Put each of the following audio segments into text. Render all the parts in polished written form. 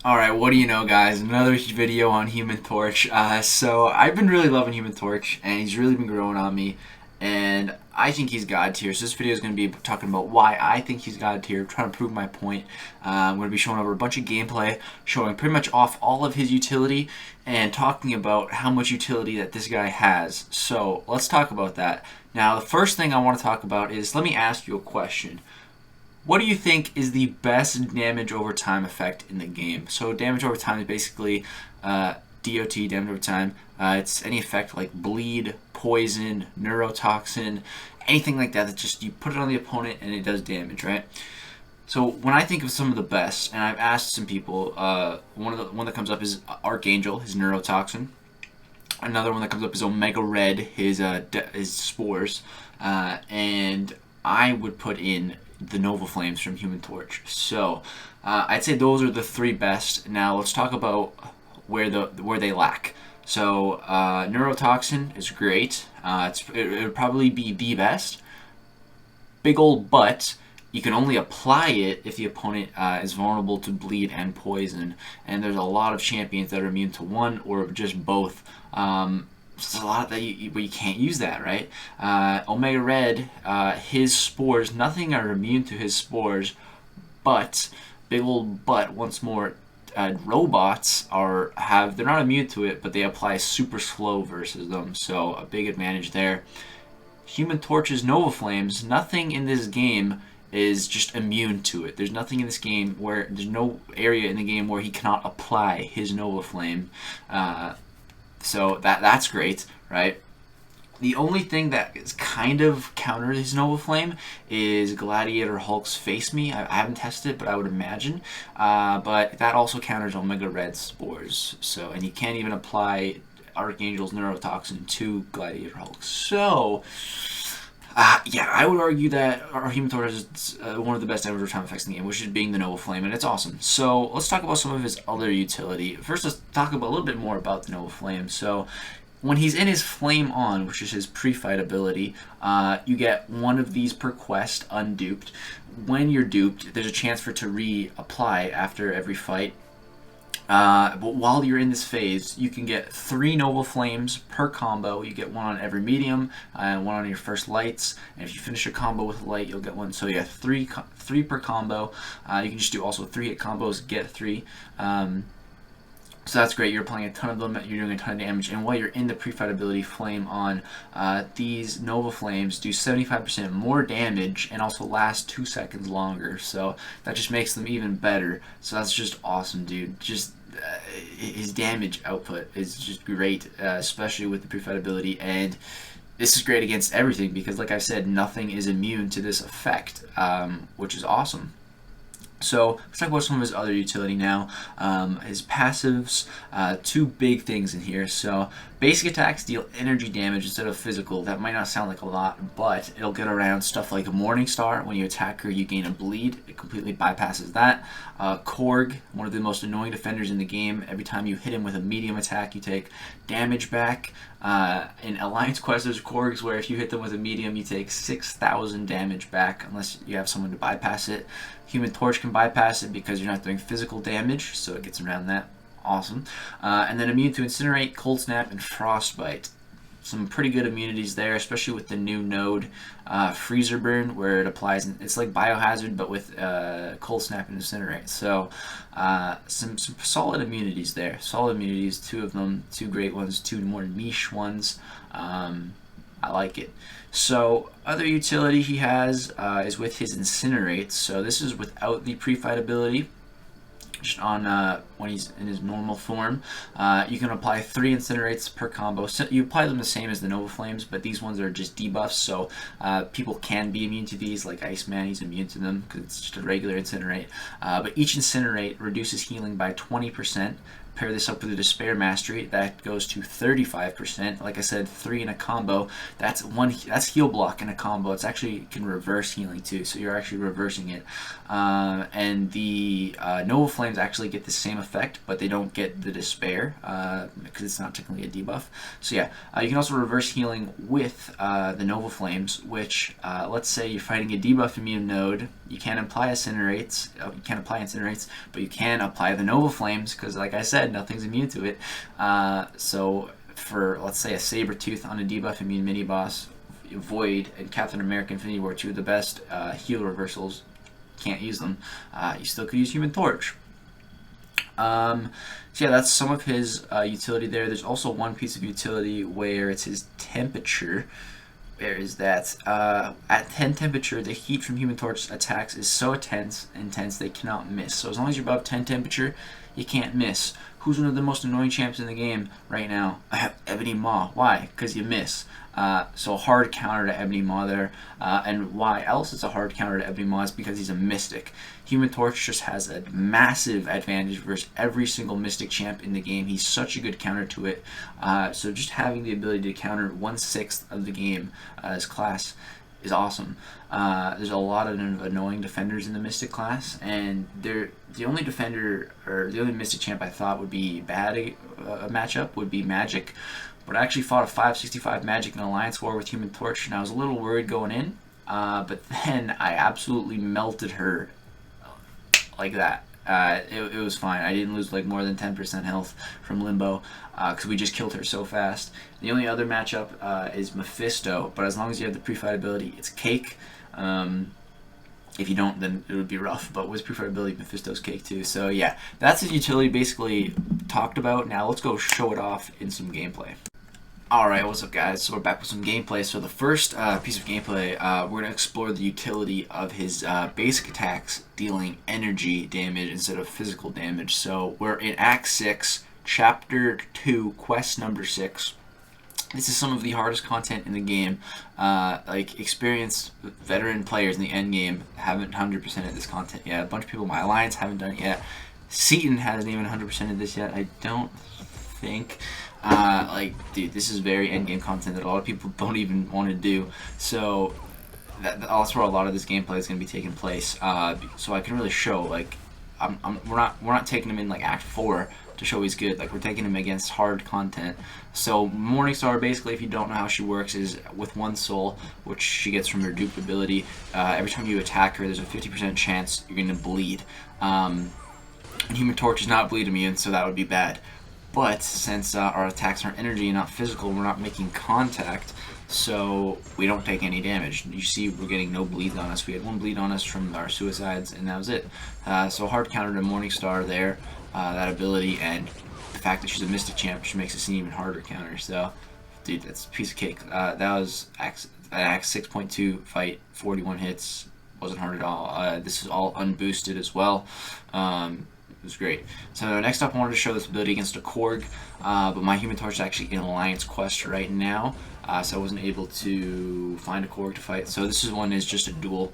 Alright, what do you know, guys? Another video on Human Torch. So I've been really loving Human Torch, and he's really been growing on me, and I think he's God tier. So this video is going to be talking about why I think he's God tier, trying to prove my point. I'm going to be showing over a bunch of gameplay, showing pretty much off all of his utility, and talking about how much utility that this guy has. So let's talk about that. Now, the first thing I want to talk about is, let me ask you a question. What do you think is the best damage over time effect in the game? So damage over time is basically DOT, damage over time. It's any effect like bleed, poison, neurotoxin, anything like that. That just you put it on the opponent and it does damage, right? So when I think of some of the best, and I've asked some people, one that comes up is Archangel, his neurotoxin. Another one that comes up is Omega Red, his spores, and I would put in the Nova Flames from Human Torch. So I'd say those are the three best. Now let's talk about where they lack. So Neurotoxin is great. It would probably be the best. Big old butt. You can only apply it if the opponent is vulnerable to bleed and poison. And there's a lot of champions that are immune to one or just both. There's a lot that you can't use that, right? Omega Red, his spores, nothing are immune to his spores, but big old butt once more. Robots they're not immune to it, but they apply super slow versus them, so a big advantage there. Human Torch's Nova Flames, nothing in this game is just immune to it. There's nothing in this game there's no area in the game where he cannot apply his Nova Flame. So that's great, right? The only thing that is kind of counter his Nova Flame is Gladiator Hulk's Face Me. I haven't tested it, but I would imagine. But that also counters Omega Red spores. So, and you can't even apply Archangel's Neurotoxin to Gladiator Hulk. So, yeah, I would argue that our Human Torch is one of the best damage time effects in the game, which is being the Nova Flame, and it's awesome. So let's talk about some of his other utility. First, let's talk about a little bit more about the Nova Flame. So when he's in his Flame On, which is his pre-fight ability, you get one of these per quest unduped. When you're duped, there's a chance for it to reapply after every fight. But while you're in this phase, you can get 3 Nova Flames per combo. You get one on every medium and one on your first lights. And if you finish a combo with a light, you'll get one. So you have three per combo. You can just do also 3-hit combos, get 3. So that's great. You're applying a ton of them. You're doing a ton of damage. And while you're in the pre-fight ability Flame On, these Nova Flames do 75% more damage and also last 2 seconds longer. So that just makes them even better. So that's just awesome, dude. Just his damage output is just great, especially with the pre-fight ability. And this is great against everything because, like I said, nothing is immune to this effect, which is awesome. So let's talk about some of his other utility now. His passives, 2 big things in here. So basic attacks deal energy damage instead of physical. That might not sound like a lot, but it'll get around stuff like Morningstar. When you attack her, you gain a bleed. It completely bypasses that. Korg, one of the most annoying defenders in the game. Every time you hit him with a medium attack, you take damage back. In Alliance Quest, there's Korgs where if you hit them with a medium, you take 6,000 damage back unless you have someone to bypass it. Human Torch can bypass it because you're not doing physical damage, so it gets around that. Awesome. And then immune to Incinerate, Cold Snap, and Frostbite. Some pretty good immunities there, especially with the new node, Freezer Burn, where it applies. It's like Biohazard, but with Cold Snap and Incinerate. So some solid immunities there. Solid immunities, 2 of them, 2 great ones, 2 more niche ones. I like it. So other utility he has is with his Incinerate. So this is without the pre-fight ability. Just on when he's in his normal form, you can apply 3 Incinerates per combo. So you apply them the same as the Nova Flames, but these ones are just debuffs, so people can be immune to these, like Iceman, he's immune to them because it's just a regular Incinerate. But each Incinerate reduces healing by 20%, pair this up with a Despair Mastery, that goes to 35%. Like I said, 3 in a combo. That's heal block in a combo. It's actually can reverse healing too, so you're actually reversing it. And the Nova Flames actually get the same effect, but they don't get the Despair because it's not technically a debuff. So yeah, you can also reverse healing with the Nova Flames, which let's say you're fighting a debuff immune node. You can't apply Incinerates. You can't apply Incinerates, but you can apply the Nova Flames because, like I said, nothing's immune to it. So for, let's say, a Sabretooth on a debuff immune mini boss, Void and Captain America Infinity War, two of the best heal reversals. Can't use them. You still could use Human Torch. So yeah, that's some of his utility there. There's also one piece of utility where it's his temperature. Where is that? At 10 temperature, the heat from Human Torch attacks is so intense they cannot miss. So as long as you're above 10 temperature, you can't miss. Who's one of the most annoying champs in the game right now? Ebony Maw. Why? Because you miss. So hard counter to Ebony Maw there. And why else it's a hard counter to Ebony Maw is because he's a Mystic. Human Torch just has a massive advantage versus every single Mystic champ in the game. He's such a good counter to it. So just having the ability to counter 1/6 of the game as class is awesome. There's a lot of annoying defenders in the Mystic class, and the only defender, or the only Mystic champ I thought would be bad a matchup would be Magic. But I actually fought a 565 Magic in Alliance War with Human Torch, and I was a little worried going in, but then I absolutely melted her like that. It was fine. I didn't lose like more than 10% health from Limbo because we just killed her so fast. The only other matchup is Mephisto, but as long as you have the pre-fight ability, it's cake. If you don't, then it would be rough, but with pre-fight ability, Mephisto's cake too. So yeah, that's his utility basically talked about. Now let's go show it off in some gameplay. Alright, what's up guys? So we're back with some gameplay. So the first piece of gameplay, we're going to explore the utility of his basic attacks dealing energy damage instead of physical damage. So we're in Act 6, Chapter 2, Quest number 6. This is some of the hardest content in the game. Like, experienced veteran players in the end game haven't 100%ed this content yet. A bunch of people in my alliance haven't done it yet. Seaton hasn't even 100%ed this yet, I don't think. Like, dude, this is very endgame content that a lot of people don't even want to do. So that's where a lot of this gameplay is going to be taking place. So I can really show, like, we're not taking him in like Act 4 to show he's good. Like, we're taking him against hard content. So Morningstar, basically, if you don't know how she works, is with one soul, which she gets from her duped ability. Every time you attack her, there's a 50% chance you're going to bleed. And Human Torch is not bleed immune, so that would be bad. But since our attacks are energy and not physical, we're not making contact, so we don't take any damage. You see, we're getting no bleed on us. We had one bleed on us from our suicides, and that was it. So hard counter to Morningstar there, that ability, and the fact that she's a Mystic champ just makes it an even harder counter. So, dude, that's a piece of cake. That was Act 6.2 fight, 41 hits, wasn't hard at all. This is all unboosted as well. It was great. So next up, I wanted to show this ability against a Korg, but my Human Torch is actually in Alliance Quest right now, so I wasn't able to find a Korg to fight. So this one is just a duel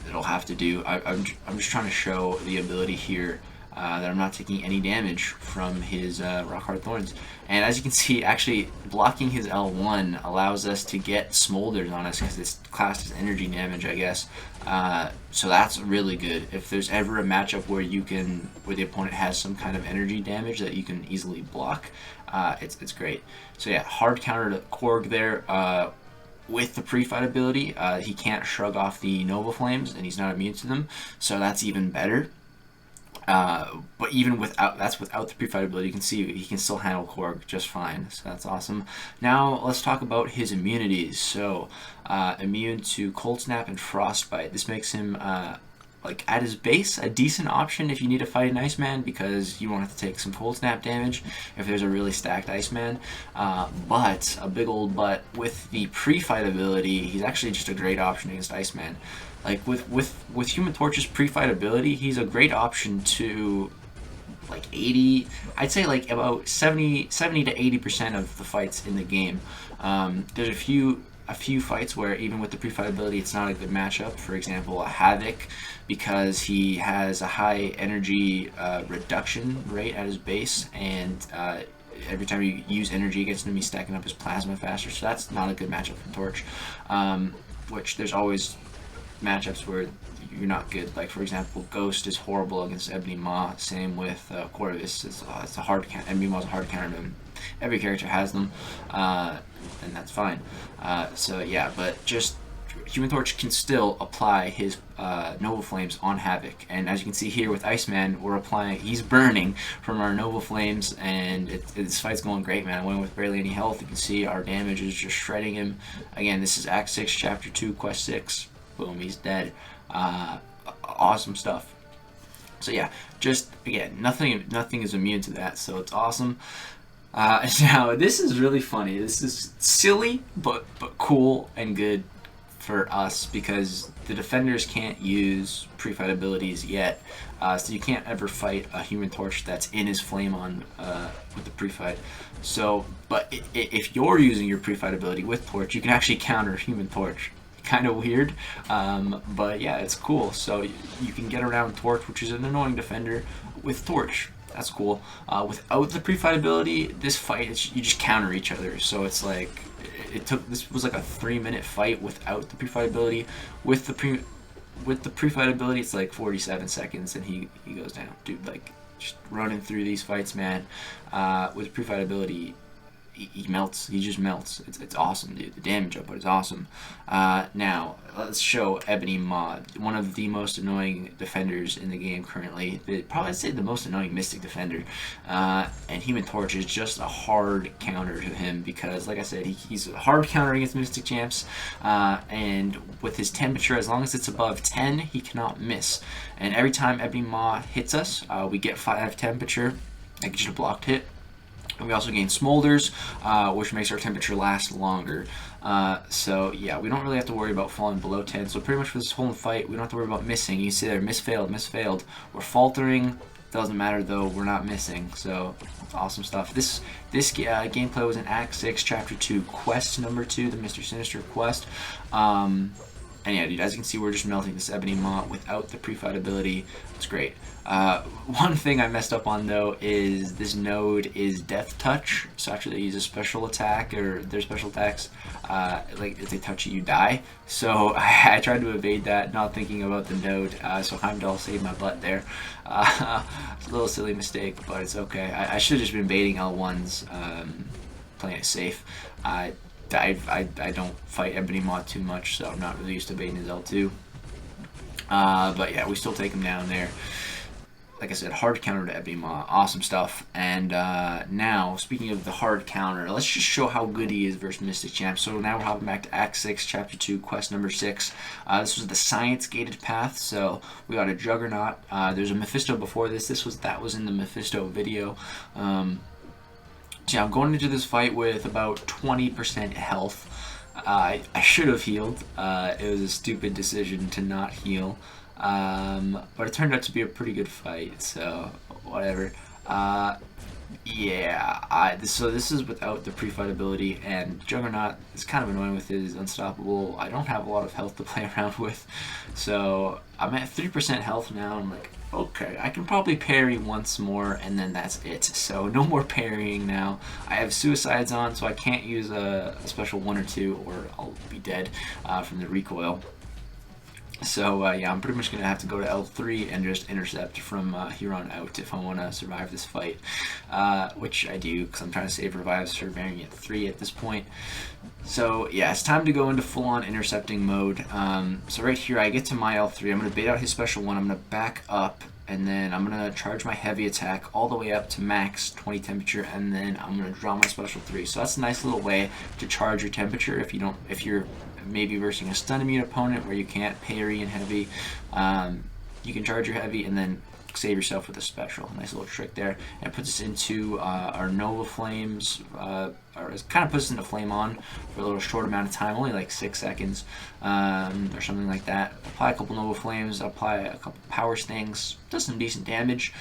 it'll have to do. I'm just trying to show the ability here that I'm not taking any damage from his Rock Hard Thorns. And as you can see, actually blocking his L1 allows us to get Smolders on us because it's classed as energy damage, I guess. So that's really good. If there's ever a matchup where the opponent has some kind of energy damage that you can easily block, it's great. So yeah, hard counter to Korg there. With the pre-fight ability, he can't shrug off the Nova Flames, and he's not immune to them, so that's even better. But even without the pre-fight ability, you can see he can still handle Korg just fine, so that's awesome. Now let's talk about his immunities. So immune to Cold Snap and Frostbite. This makes him like at his base a decent option if you need to fight an Iceman, because you won't have to take some Cold Snap damage if there's a really stacked Iceman. But a big old but with the pre-fight ability, he's actually just a great option against Iceman. Like with Human Torch's pre-fight ability, he's a great option to like 80, I'd say like about 70 to 80% of the fights in the game. There's a few a few fights where even with the pre-fight ability, it's not a good matchup. For example, a Havoc, because he has a high energy reduction rate at his base, and every time you use energy against him, he's stacking up his plasma faster. So that's not a good matchup for Torch. Which there's always matchups where you're not good. Like, for example, Ghost is horrible against Ebony Maw. Same with Corvus. It's a hard counter. Ebony Maw's a hard counter to him. Every character has them, and that's fine. So yeah, but just Human Torch can still apply his Nova Flames on Havoc, and as you can see here with Iceman, he's burning from our Nova Flames, and this fight's going great, man. I went with barely any health. You can see our damage is just shredding him. Again, this is Act 6, Chapter 2, Quest 6. Boom, he's dead. Awesome stuff. So yeah, just again, nothing is immune to that, so it's awesome. Now this is really funny. This is silly, but cool and good for us, because the defenders can't use pre-fight abilities yet, so you can't ever fight a Human Torch that's in his flame on with the pre-fight. So, but if you're using your pre-fight ability with Torch, you can actually counter Human Torch. Kind of weird, but yeah, it's cool. So you can get around Torch, which is an annoying defender, with Torch. That's cool. Without the pre-fight ability, this fight, you just counter each other. So it's like, this was like a 3-minute fight without the pre-fight ability. With the pre-fight ability, it's like 47 seconds and he goes down. Dude, like, just running through these fights, man. With pre-fight ability, he melts. He just melts. It's awesome, dude. The damage output is awesome. Now, let's show Ebony Maw, one of the most annoying defenders in the game currently. Probably I'd say the most annoying Mystic defender. And Human Torch is just a hard counter to him because, like I said, he's a hard counter against Mystic champs. And with his temperature, as long as it's above 10, he cannot miss. And every time Ebony Maw hits us, we get 5 temperature, like just a blocked hit. And we also gain smolders, which makes our temperature last longer. So yeah, we don't really have to worry about falling below 10. So pretty much for this whole fight, we don't have to worry about missing. You see there, miss, failed. We're faltering. Doesn't matter though, we're not missing. So awesome stuff. This gameplay was in Act 6, Chapter 2, Quest number 2, the Mr. Sinister quest. And yeah, dude, as you can see, we're just melting this Ebony Maw without the pre-fight ability. It's great. One thing I messed up on though is this node is Death Touch. So after they use a special attack, or their special attacks, like if they touch you, you die. So I tried to evade that, not thinking about the node. So Heimdall saved my butt there. It's a little silly mistake, but it's okay. I should have just been baiting L1s, playing it safe. I don't fight Ebony Maw too much, so I'm not really used to baiting his L2. But yeah, we still take him down there. Like I said, hard counter to Ebony Maw. Awesome stuff. And now, speaking of the hard counter, let's just show how good he is versus Mystic Champ. So now we're hopping back to Act 6, Chapter 2, Quest number 6. This was the Science-Gated Path. So we got a Juggernaut. There's a Mephisto before this. That was in the Mephisto video. So yeah, I'm going into this fight with about 20% health. I should have healed. It was a stupid decision to not heal. But it turned out to be a pretty good fight, so whatever. Yeah, so this is without the pre-fight ability, and Juggernaut is kind of annoying with his Unstoppable. I don't have a lot of health to play around with, so I'm at 3% health now. I'm like, okay, I can probably parry once more, and then that's it. So no more parrying now. I have Suicides on, so I can't use a special 1 or 2, or I'll be dead from the recoil. So yeah, I'm pretty much going to have to go to L3 and just intercept from here on out if I want to survive this fight, which I do because I'm trying to save revives for Variant 3 at this point. So yeah, it's time to go into full-on intercepting mode. So right here, I get to my L3. I'm going to bait out his special 1. I'm going to back up, and then I'm going to charge my heavy attack all the way up to max 20 temperature, and then I'm going to draw my special 3. So that's a nice little way to charge your temperature if you're maybe versing a stun immune opponent where you can't parry in heavy. You can charge your heavy and then save yourself with a special. Nice little trick there. And it puts us into our Nova Flames, or it kind of puts us into Flame On for a little short amount of time, only like 6 seconds or something like that. Apply a couple Nova Flames, apply a couple Power Stings, does some decent damage.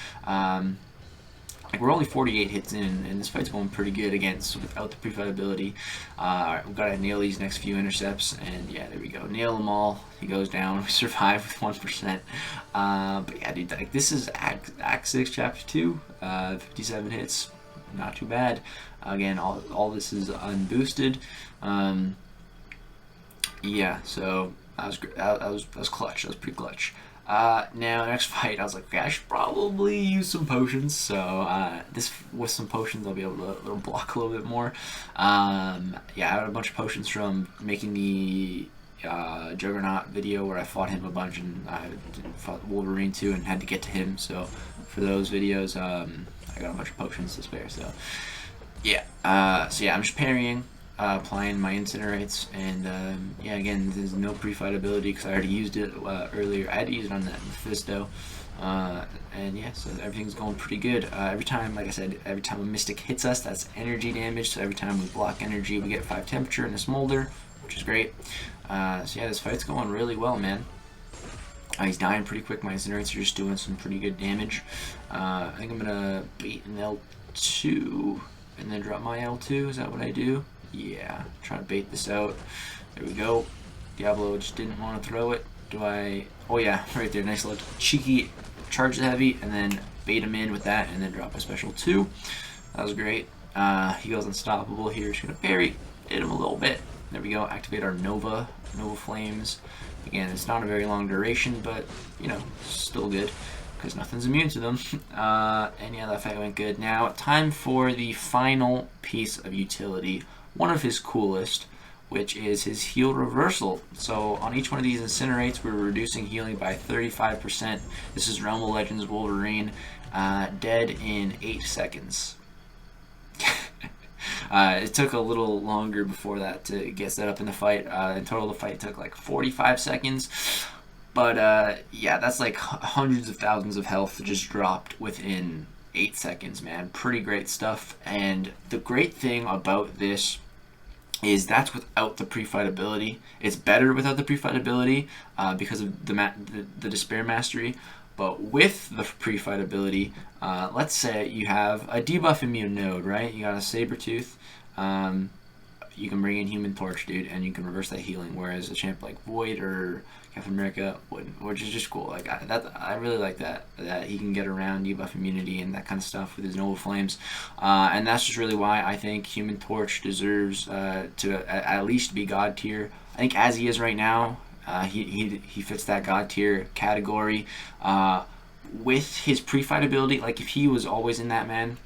Like, we're only 48 hits in, and this fight's going pretty good against without the pre-fight ability. We've got to nail these next few intercepts, and yeah, there we go. Nail them all. He goes down. We survive with 1%. But yeah, dude, like, this is Act 6, Chapter 2. 57 hits. Not too bad. Again, all this is unboosted. Yeah, so that was clutch. That was pretty clutch. Now, next fight, I was like, okay, I should probably use some potions. So, with some potions, I'll be able to block a little bit more. Yeah, I had a bunch of potions from making the Juggernaut video where I fought him a bunch, and I fought Wolverine too, and had to get to him. So, for those videos, I got a bunch of potions to spare. So, yeah. So yeah, I'm just parrying. Applying my incinerates, and yeah, again, there's no pre-fight ability because I already used it earlier. I had to use it on that Mephisto, and yeah, so everything's going pretty good. Every time, like I said, every time a Mystic hits us, that's energy damage, so every time we block energy, we get 5 temperature and a smolder, which is great. So yeah, this fight's going really well, man. He's dying pretty quick. My incinerates are just doing some pretty good damage. I think I'm gonna bait an L2 and then drop my L2. Is that what I do? Yeah, trying to bait this out. There we go. Diablo just didn't want to throw it. Do I? Oh yeah, right there. Nice little cheeky charge the heavy, and then bait him in with that, and then drop a special 2. That was great. He goes unstoppable here. Just gonna parry, hit him a little bit. There we go. Activate our Nova Flames. Again, it's not a very long duration, but you know, still good because nothing's immune to them. And yeah, that fight went good. Now, time for the final piece of utility. One of his coolest, which is his heal reversal. So on each one of these incinerates, we're reducing healing by 35%. This is Realm of Legends Wolverine, dead in 8 seconds. It took a little longer before that to get set up in the fight. In total, the fight took like 45 seconds. But yeah, that's like hundreds of thousands of health just dropped within 8 seconds, man. Pretty great stuff. And the great thing about this is that's without the pre-fight ability. It's better without the pre-fight ability because of the Despair Mastery. But with the pre-fight ability, let's say you have a debuff immune node, right? You got a Sabretooth. You can bring in Human Torch, dude, and you can reverse that healing. Whereas a champ like Void or Captain America wouldn't, which is just cool. Like I really like that he can get around debuff immunity and that kind of stuff with his Nova Flames, and that's just really why I think Human Torch deserves to at least be God tier. I think as he is right now, he fits that God tier category. With his pre-fight ability, like if he was always in that, man,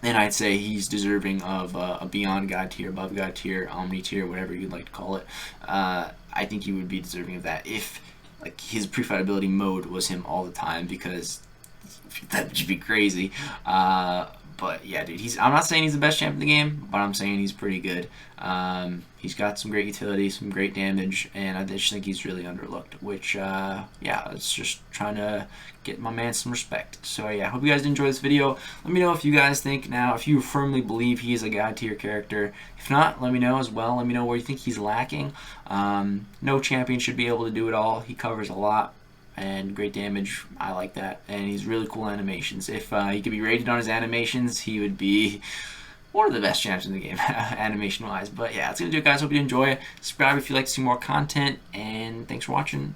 then I'd say he's deserving of a beyond God tier, above God tier, Omni tier, whatever you'd like to call it. I think he would be deserving of that if like his pre-fight ability mode was him all the time, because that would be crazy. But yeah, dude, I'm not saying he's the best champ in the game, but I'm saying he's pretty good. He's got some great utility, some great damage, and I just think he's really underlooked, which, yeah, it's just trying to get my man some respect. So yeah, hope you guys enjoyed this video. Let me know if you guys think now, if you firmly believe he is a God tier character. If not, let me know as well. Let me know where you think he's lacking. No champion should be able to do it all. He covers a lot. And great damage, I like that. And he's really cool animations. If he could be rated on his animations, he would be one of the best champs in the game, animation-wise. But yeah, that's going to do it, guys. Hope you enjoy it. Subscribe if you'd like to see more content. And thanks for watching.